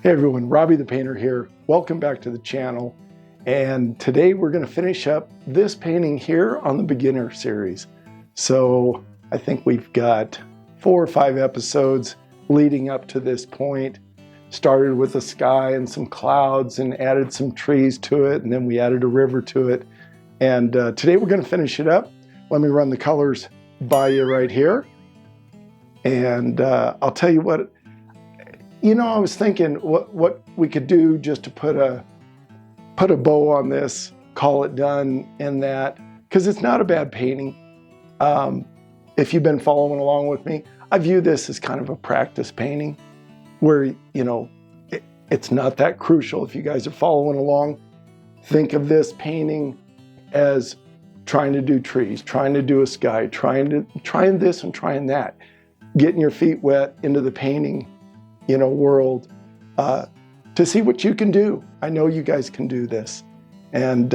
Hey everyone, Robbie the Painter here. Welcome back to the channel. And today we're going to finish up this painting here on the beginner series. So I think we've got 4 or 5 episodes leading up to this point. Started with the sky and some clouds and added some trees to it, and then we added a river to it. And today we're going to finish it up. Let me run the colors by you right here. And I'll tell you what, I was thinking what we could do just to put a bow on this, call it done in that, because it's not a bad painting. If you've been following along with me, I view this as kind of a practice painting where, it's not that crucial. If you guys are following along, think of this painting as trying to do trees, trying to do a sky, trying this and trying that, getting your feet wet into the painting world to see what you can do. I know you guys can do this. And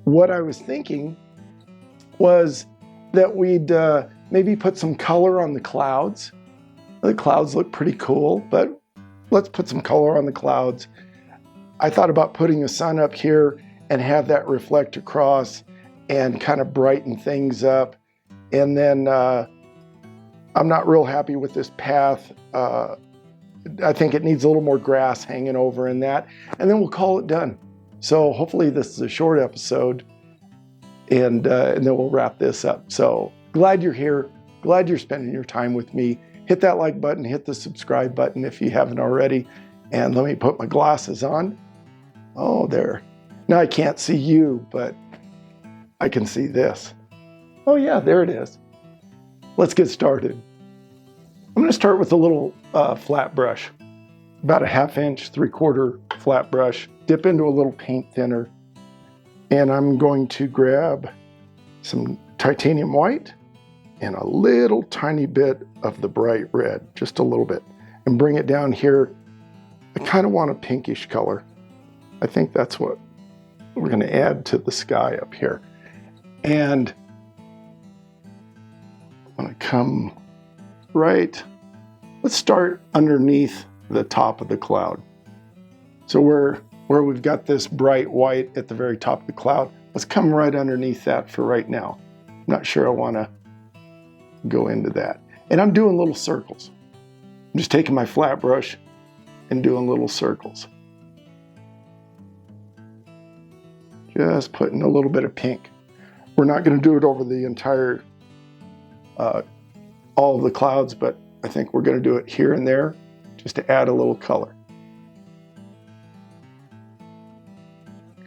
what I was thinking was that we'd maybe put some color on the clouds. The clouds look pretty cool, but let's put some color on the clouds. I thought about putting the sun up here and have that reflect across and kind of brighten things up. And then I'm not real happy with this path. I think it needs a little more grass hanging over in that, and then we'll call it done. So hopefully this is a short episode, and then we'll wrap this up. So glad you're here, glad you're spending your time with me. Hit that like button, hit the subscribe button if you haven't already, and let me put my glasses on. Oh, there. Now I can't see you, but I can see this. Oh yeah, there it is. Let's get started. I'm going to start with a little flat brush, about a 1/2 inch, 3/4 flat brush, dip into a little paint thinner, and I'm going to grab some titanium white and a little tiny bit of the bright red, just a little bit, and bring it down here. I kind of want a pinkish color. I think that's what we're going to add to the sky up here. And I'm going to come right, let's start underneath the top of the cloud. So where we've got this bright white at the very top of the cloud, let's come right underneath that for right now. I'm not sure I want to go into that. And I'm doing little circles. I'm just taking my flat brush and doing little circles. Just putting a little bit of pink. We're not going to do it over the entire all of the clouds, but I think we're going to do it here and there just to add a little color.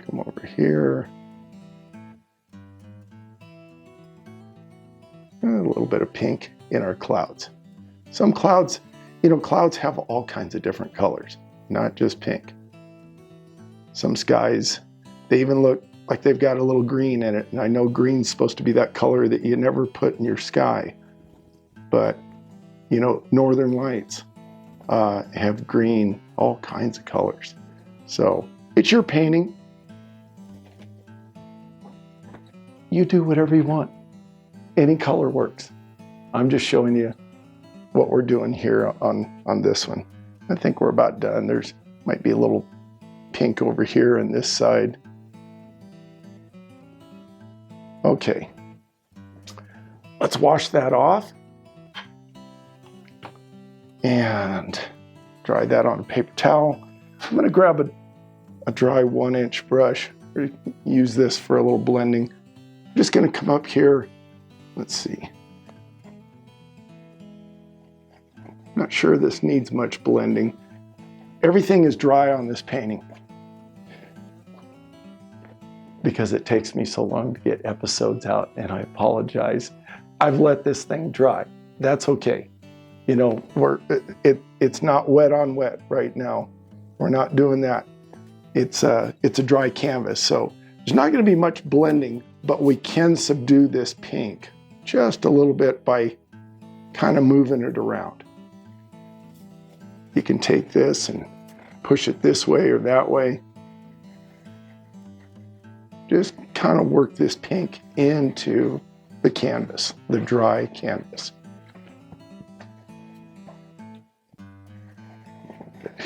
Come over here. And a little bit of pink in our clouds. Some clouds, clouds have all kinds of different colors, not just pink. Some skies, they even look like they've got a little green in it. And I know green's supposed to be that color that you never put in your sky. But, northern lights have green, all kinds of colors. So it's your painting. You do whatever you want. Any color works. I'm just showing you what we're doing here on this one. I think we're about done. There's might be a little pink over here on this side. Okay. Let's wash that off. And dry that on a paper towel. I'm going to grab a dry 1-inch brush. Use this for a little blending. I'm just going to come up here. Let's see. Not sure this needs much blending. Everything is dry on this painting because it takes me so long to get episodes out, and I apologize. I've let this thing dry. That's okay. It's not wet on wet right now. We're not doing that. It's a dry canvas, so there's not going to be much blending, but we can subdue this pink just a little bit by kind of moving it around. You can take this and push it this way or that way. Just kind of work this pink into the canvas, the dry canvas.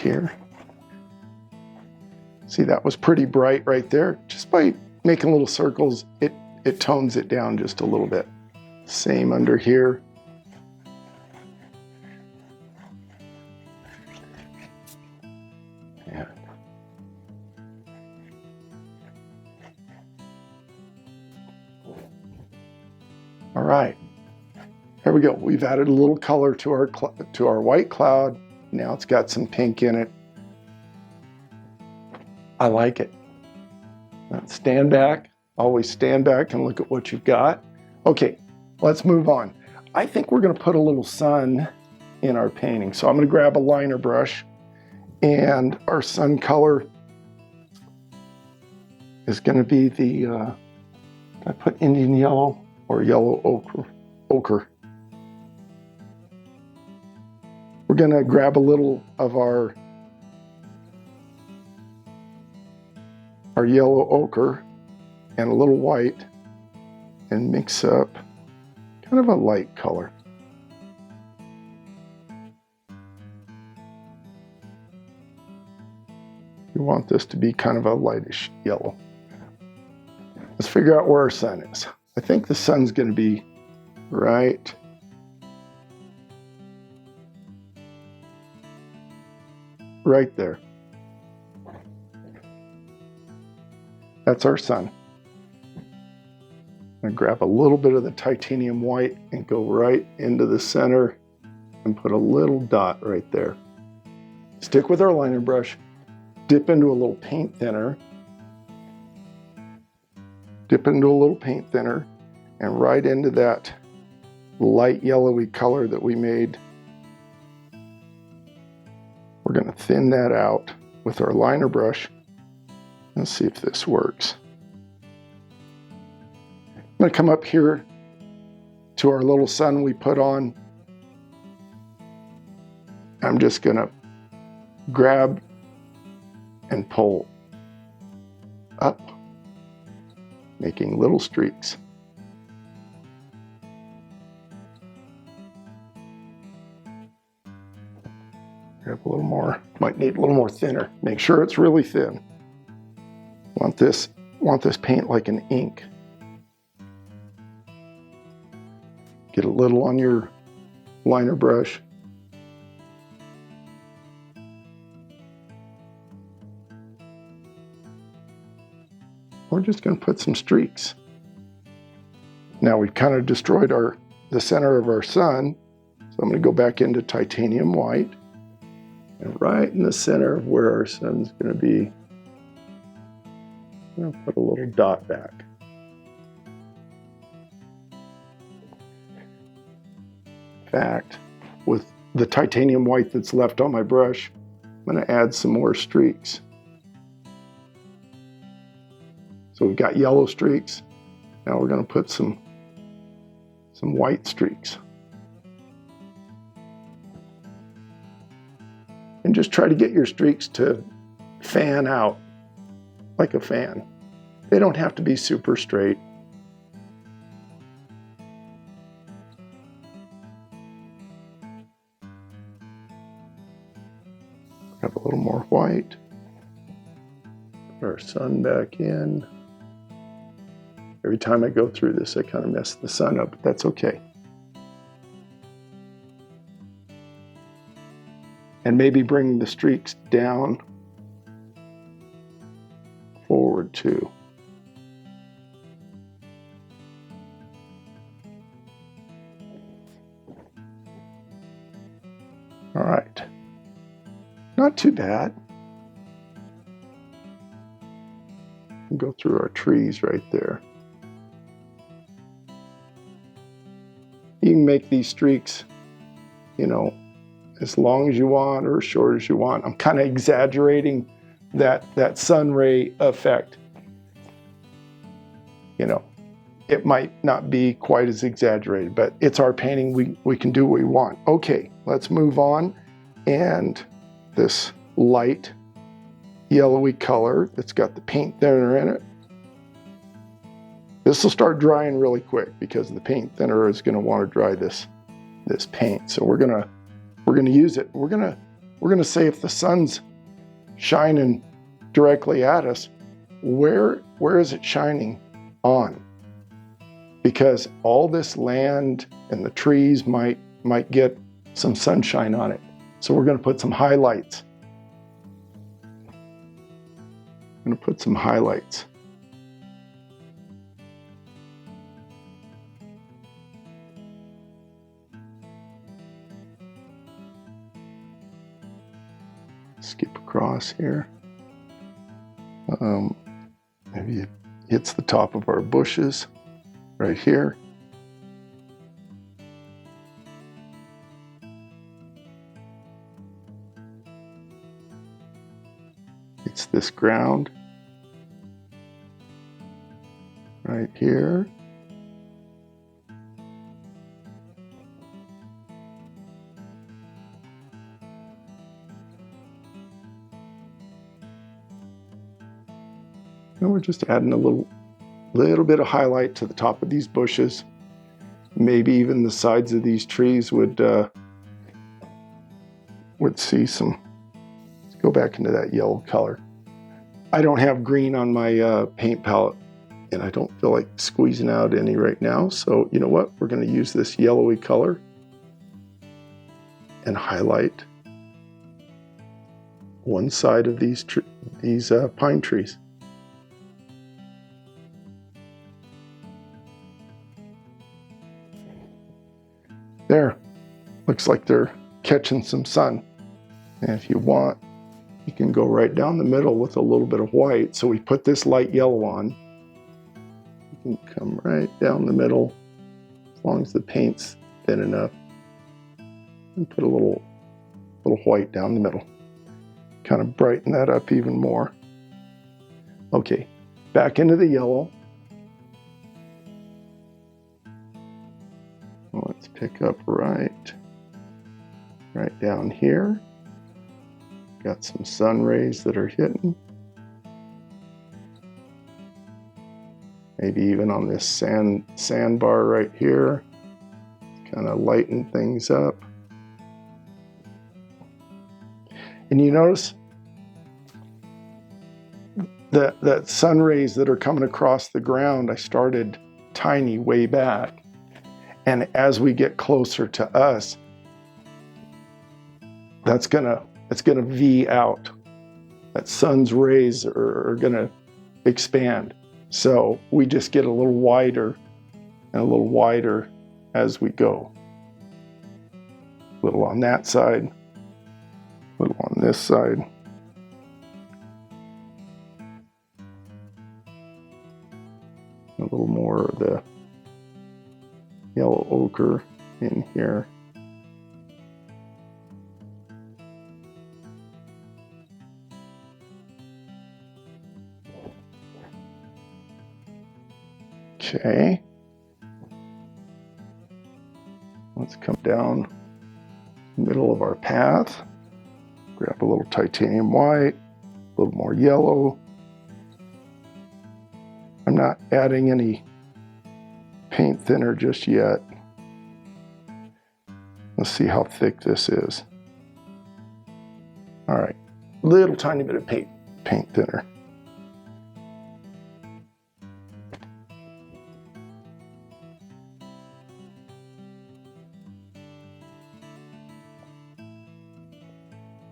Here. See, that was pretty bright right there. Just by making little circles, it tones it down just a little bit. Same under here. Yeah. All right, there we go. We've added a little color to our white cloud. Now it's got some pink in it. I like it. Now stand back. Always stand back and look at what you've got. Okay, let's move on. I think we're going to put a little sun in our painting. So I'm going to grab a liner brush, and our sun color is going to be the, I put Indian yellow or yellow ochre. We're going to grab a little of our yellow ochre and a little white and mix up kind of a light color. We want this to be kind of a lightish yellow. Let's figure out where our sun is. I think the sun's going to be right there. That's our sun. I'm going to grab a little bit of the titanium white and go right into the center and put a little dot right there. Stick with our liner brush, dip into a little paint thinner, and right into that light yellowy color that we made. We're going to thin that out with our liner brush and see if this works. I'm going to come up here to our little sun we put on. I'm just going to grab and pull up, making little streaks. Grab a little more, might need a little more thinner. Make sure it's really thin. Want this paint like an ink. Get a little on your liner brush. We're just going to put some streaks. Now we've kind of destroyed the center of our sun, so I'm going to go back into titanium white, and right in the center of where our sun's going to be, I'm going to put a little dot back. In fact, with the titanium white that's left on my brush, I'm going to add some more streaks. So we've got yellow streaks. Now we're going to put some white streaks. And just try to get your streaks to fan out like a fan. They don't have to be super straight. Grab a little more white. Put our sun back in. Every time I go through this, I kind of mess the sun up, but that's okay. And maybe bring the streaks down, forward too. All right, not too bad. We'll go through our trees right there. You can make these streaks, as long as you want or as short as you want. I'm kind of exaggerating that sun ray effect. It might not be quite as exaggerated, but it's our painting. We can do what we want. Okay, let's move on. And this light yellowy color that's got the paint thinner in it. This will start drying really quick because the paint thinner is going to want to dry this paint. So we're gonna use it. We're gonna say if the sun's shining directly at us, where is it shining on? Because all this land and the trees might get some sunshine on it. So we're going to put some highlights. I'm going to put some highlights. Skip across here. Maybe it hits the top of our bushes right here. It's this ground right here. And we're just adding a little bit of highlight to the top of these bushes. Maybe even the sides of these trees would see some. Let's go back into that yellow color. I don't have green on my paint palette, and I don't feel like squeezing out any right now. So you know what? We're going to use this yellowy color and highlight one side of these pine trees. There, looks like they're catching some sun. And if you want, you can go right down the middle with a little bit of white. So we put this light yellow on. You can come right down the middle, as long as the paint's thin enough. And put a little white down the middle. Kind of brighten that up even more. Okay, back into the yellow. Let's pick up right down here. Got some sun rays that are hitting. Maybe even on this sandbar right here. Kind of lighten things up. And you notice that sun rays that are coming across the ground, I started tiny way back. And as we get closer to us, it's gonna V out. That sun's rays are gonna expand. So we just get a little wider and a little wider as we go. A little on that side, a little on this side. A little more of the yellow ochre in here. Okay. Let's come down the middle of our path. Grab a little titanium white, a little more yellow. I'm not adding any paint thinner just yet. Let's see how thick this is. All right, little tiny bit of paint thinner.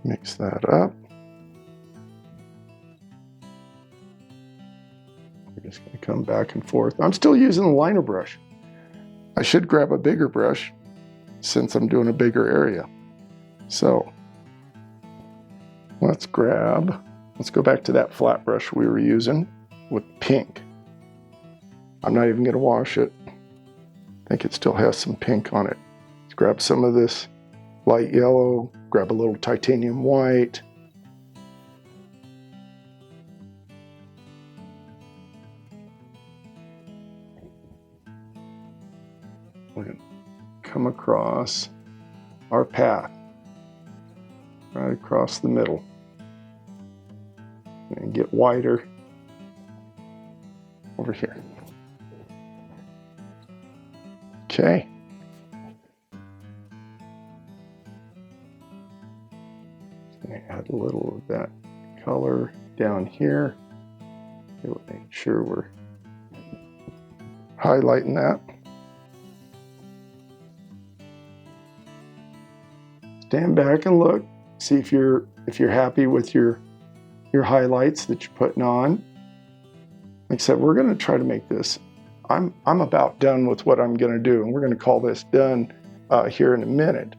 Mix that up. We're just going to come back and forth. I'm still using the liner brush. I should grab a bigger brush since I'm doing a bigger area. So let's go back to that flat brush we were using with pink. I'm not even going to wash it. I think it still has some pink on it. Let's grab some of this light yellow, grab a little titanium white. We're going to come across our path, right across the middle, and get wider over here. Okay. Add a little of that color down here. We'll make sure we're highlighting that. Stand back and look. See if you're happy with your highlights that you're putting on. Like I said, we're going to try to make this. I'm about done with what I'm going to do, and we're going to call this done here in a minute.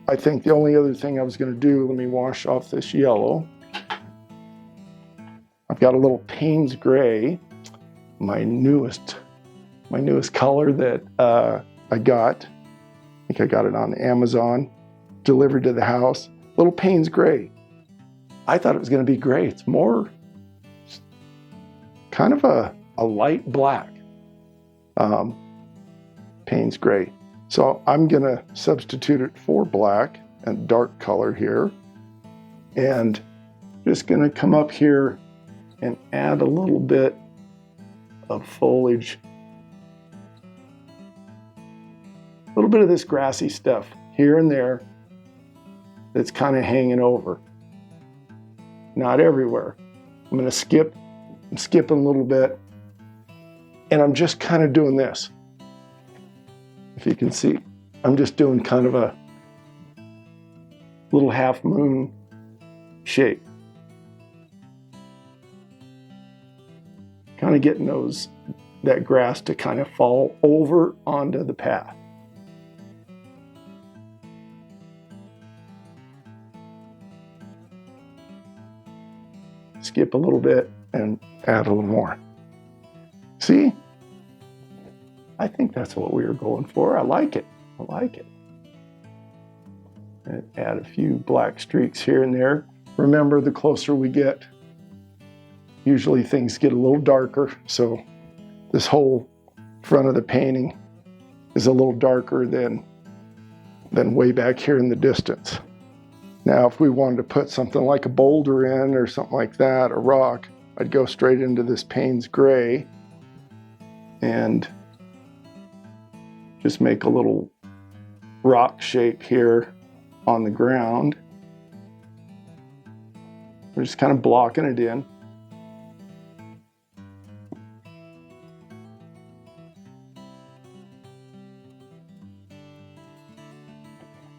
I think the only other thing I was going to do, let me wash off this yellow. I've got a little Payne's Gray, my newest color that I got. I think I got it on Amazon, delivered to the house. Little Payne's Gray. I thought it was going to be gray. It's more kind of a light black Payne's Gray. So I'm going to substitute it for black and dark color here. And just going to come up here and add a little bit of foliage. A little bit of this grassy stuff here and there that's kind of hanging over. Not everywhere. I'm going to skip. I'm skipping a little bit. And I'm just kind of doing this. If you can see, I'm just doing kind of a little half moon shape. Kind of getting that grass to kind of fall over onto the path. Skip a little bit and add a little more. See? I think that's what we were going for. I like it. I like it. And add a few black streaks here and there. Remember, the closer we get, usually things get a little darker. So this whole front of the painting is a little darker than way back here in the distance. Now, if we wanted to put something like a boulder in or something like that, a rock, I'd go straight into this Payne's Gray and just make a little rock shape here on the ground. We're just kind of blocking it in.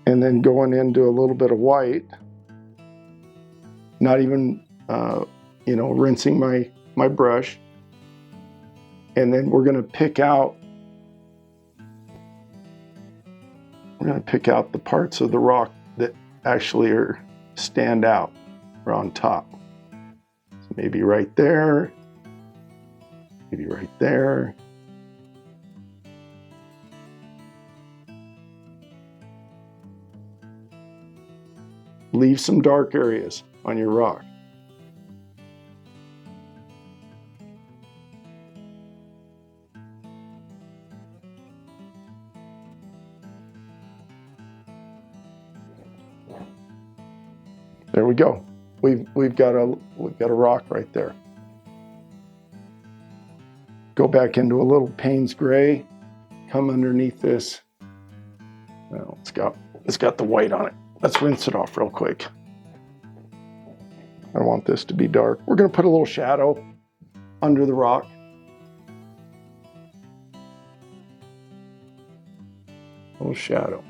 And then going into a little bit of white, not even, rinsing my brush. And then we're going to pick out the parts of the rock that actually stand out or on top. So maybe right there, maybe right there. Leave some dark areas on your rock. There we go. We've got a rock right there. Go back into a little Payne's Gray. Come underneath this. Well, it's got the white on it. Let's rinse it off real quick. I want this to be dark. We're going to put a little shadow under the rock. A little shadow.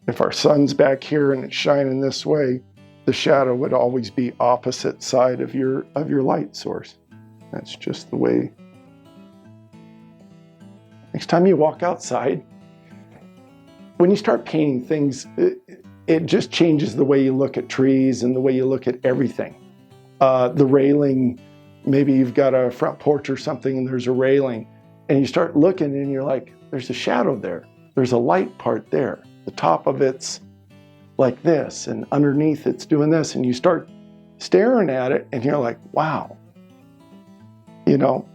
If our sun's back here and it's shining this way, the shadow would always be opposite side of your light source. That's just the way. Next time you walk outside, when you start painting things, it just changes the way you look at trees and the way you look at everything. The railing, maybe you've got a front porch or something and there's a railing, and you start looking and you're like, there's a shadow there. There's a light part there. The top of it's like this, and underneath it's doing this, and you start staring at it and you're like, wow.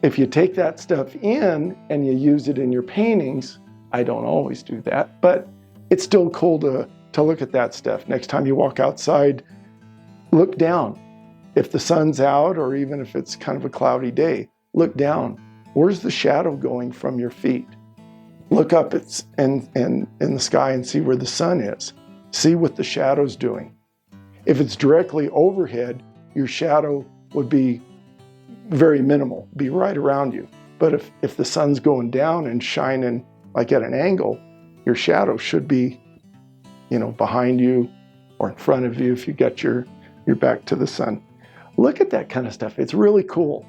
If you take that stuff in and you use it in your paintings, I don't always do that, but it's still cool to look at that stuff. Next time you walk outside, look down. If the sun's out, or even if it's kind of a cloudy day, look down. Where's the shadow going from your feet? Look up in the sky and see where the sun is. See what the shadow's doing. If it's directly overhead, your shadow would be very minimal, be right around you. But if the sun's going down and shining like at an angle, your shadow should be, behind you or in front of you if you got your back to the sun. Look at that kind of stuff. It's really cool.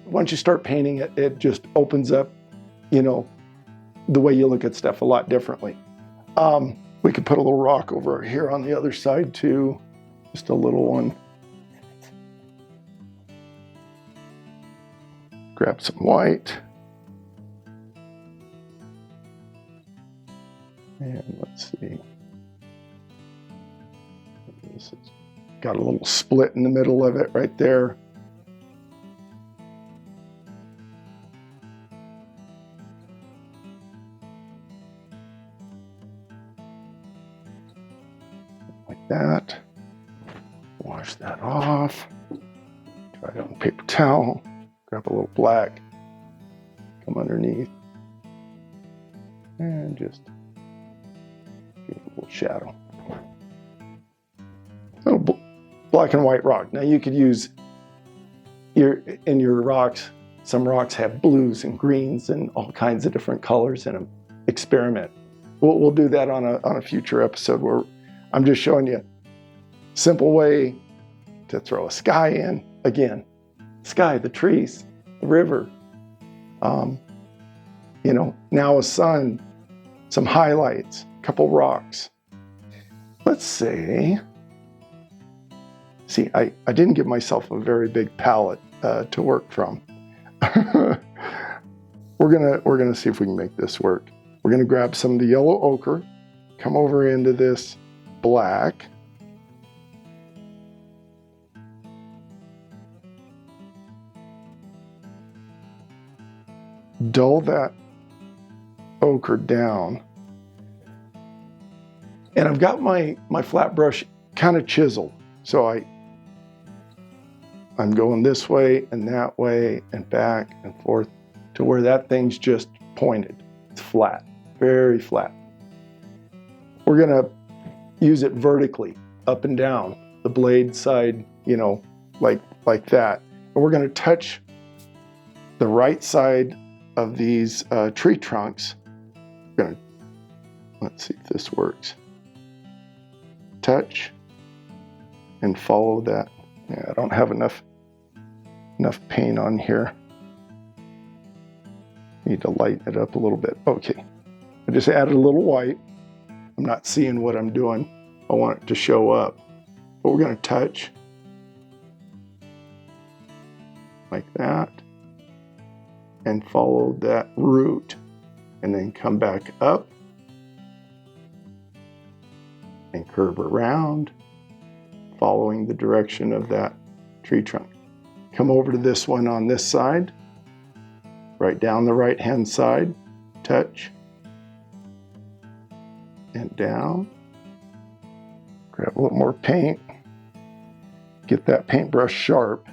Once you start painting it, it just opens up, the way you look at stuff a lot differently. We could put a little rock over here on the other side too, just a little one. Grab some white. And let's see. This has got a little split in the middle of it right there. Like that. Wash that off. Try it on a paper towel. Grab a little black. Come underneath. And just give it a little shadow. Little black and white rock. Now you could use in your rocks, some rocks have blues and greens and all kinds of different colors in them. Experiment. We'll do that on a future episode where I'm just showing you a simple way to throw a sky in. Again, sky, the trees, the river, now a sun, some highlights, a couple rocks. Let's say, I didn't give myself a very big palette to work from. We're gonna see if we can make this work. We're gonna grab some of the yellow ochre, come over into this black. Dull that ochre down. And I've got my flat brush kind of chiseled. So I'm going this way and that way and back and forth to where that thing's just pointed. It's flat, very flat. We're gonna use it vertically, up and down, the blade side, like that. And we're gonna touch the right side of these tree trunks. Let's see if this works. Touch and follow that. Yeah, I don't have enough paint on here. Need to lighten it up a little bit. Okay, I just added a little white. I'm not seeing what I'm doing. I want it to show up. But we're gonna touch like that and follow that root and then come back up and curve around, following the direction of that tree trunk. Come over to this one on this side, right down the right-hand side, touch, and down. Grab a little more paint, get that paintbrush sharp,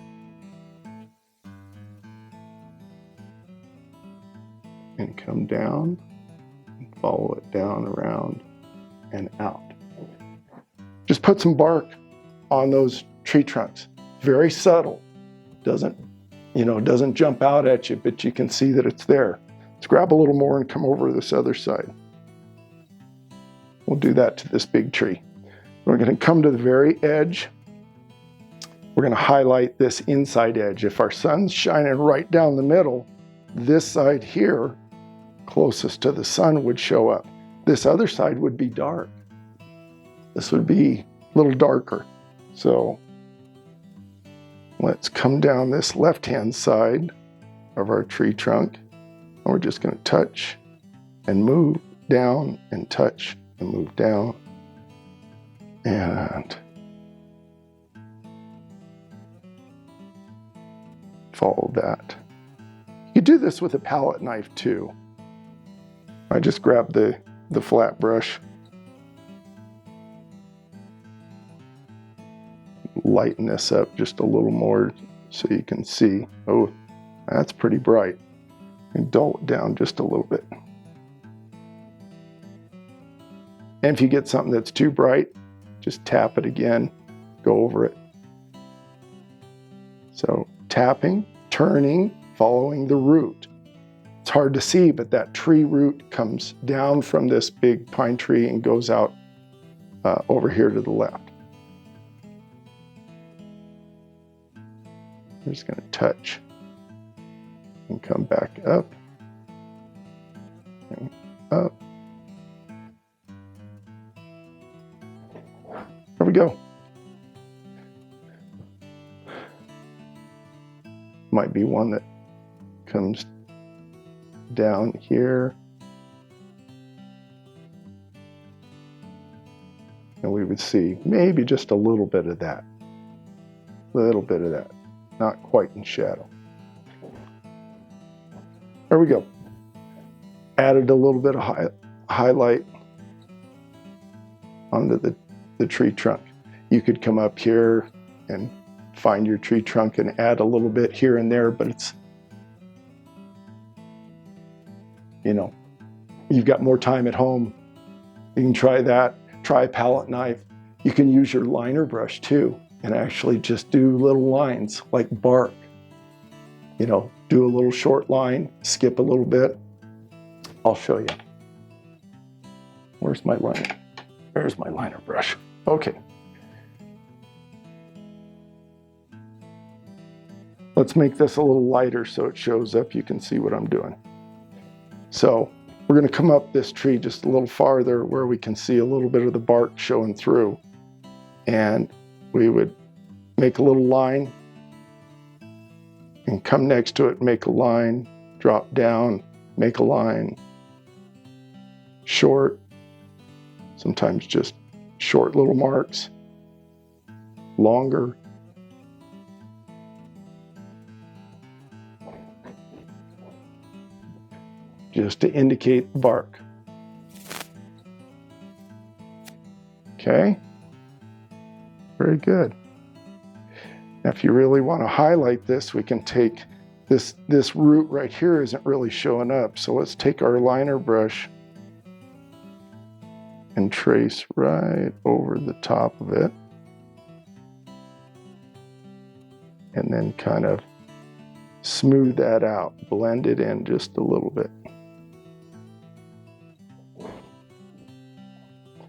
and come down, and follow it down, around, and out. Just put some bark on those tree trunks. Very subtle. Doesn't jump out at you, but you can see that it's there. Let's grab a little more and come over to this other side. We'll do that to this big tree. We're going to come to the very edge. We're going to highlight this inside edge. If our sun's shining right down the middle, this side here, closest to the sun, would show up. This other side would be dark. This would be a little darker. So let's come down this left-hand side of our tree trunk, and we're just going to touch and move down and touch and move down and follow that. You do this with a palette knife too. I just grabbed the flat brush, lighten this up just a little more so you can see. Oh, that's pretty bright. And dull it down just a little bit. And if you get something that's too bright, just tap it again, go over it. So tapping, turning, following the root. It's hard to see, but that tree root comes down from this big pine tree and goes out over here to the left. I'm just going to touch and come back up and up. There we go. Might be one that comes down here. And we would see maybe just a little bit of that. Not quite in shadow. There we go. Added a little bit of highlight onto the tree trunk. You could come up here and find your tree trunk and add a little bit here and there, but it's, you know, you've got more time at home. You can try that. Try a palette knife. You can use your liner brush too and actually just do little lines like bark. You know, do a little short line, skip a little bit. I'll show you. Where's my liner? There's my liner brush. Okay. Let's make this a little lighter so it shows up. You can see what I'm doing. So we're going to come up this tree just a little farther where we can see a little bit of the bark showing through. And we would make a little line and come next to it, make a line, drop down, make a line, short, sometimes just short little marks, longer. Just to indicate bark. Okay, very good. Now, if you really want to highlight this, we can take this root right here isn't really showing up. So let's take our liner brush and trace right over the top of it. And then kind of smooth that out, blend it in just a little bit.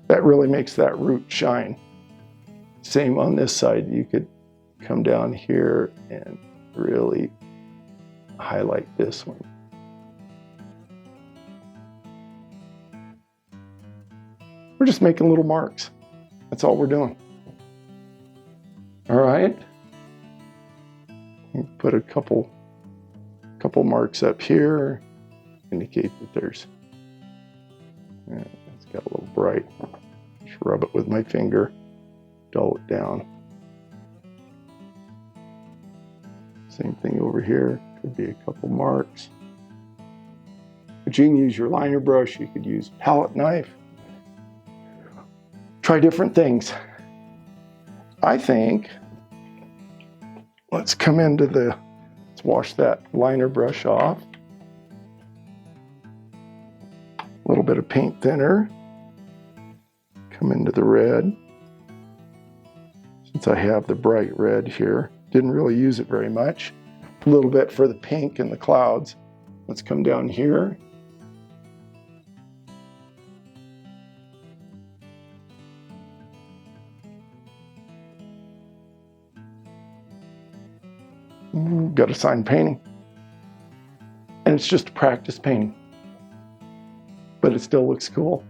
That really makes that root shine. Same on this side. You could come down here and really highlight this one. We're just making little marks. That's all we're doing. All right. Put a couple marks up here, indicate that there's, it's got a little bright. Just rub it with my finger, dull it down. Same thing over here, could be a couple marks. But you can use your liner brush, you could use a palette knife. Try different things. I think, let's come into let's wash that liner brush off. A little bit of paint thinner. Come into the red. Since I have the bright red here, didn't really use it very much. A little bit for the pink and the clouds. Let's come down here. Got a sign painting. And it's just practice painting. But it still looks cool.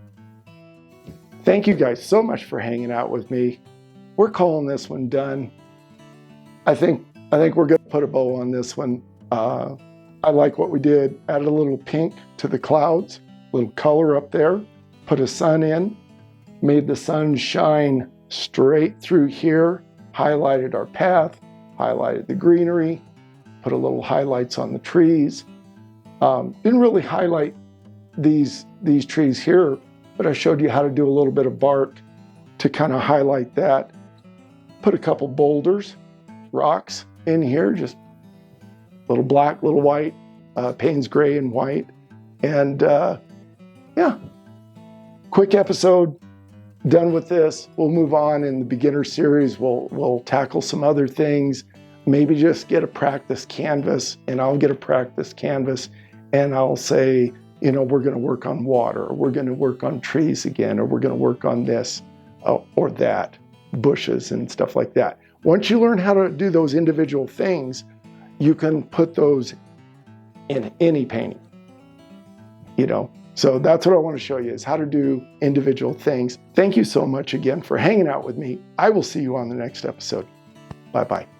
Thank you guys so much for hanging out with me. We're calling this one done. I think we're gonna put a bow on this one. I like what we did. Added a little pink to the clouds, a little color up there, put a sun in, made the sun shine straight through here, highlighted our path, highlighted the greenery, put a little highlights on the trees. Didn't really highlight these trees here, but I showed you how to do a little bit of bark to kind of highlight that. Put a couple boulders, rocks in here, just little black, little white, Payne's gray and white. And yeah, quick episode, done with this, we'll move on in the beginner series. We'll tackle some other things, maybe just get a practice canvas, and I'll get a practice canvas and I'll say, you know, we're going to work on water, or we're going to work on trees again, or we're going to work on this or that, bushes and stuff like that. Once you learn how to do those individual things, you can put those in any painting, you know. So that's what I want to show you, is how to do individual things. Thank you so much again for hanging out with me. I will see you on the next episode. Bye-bye.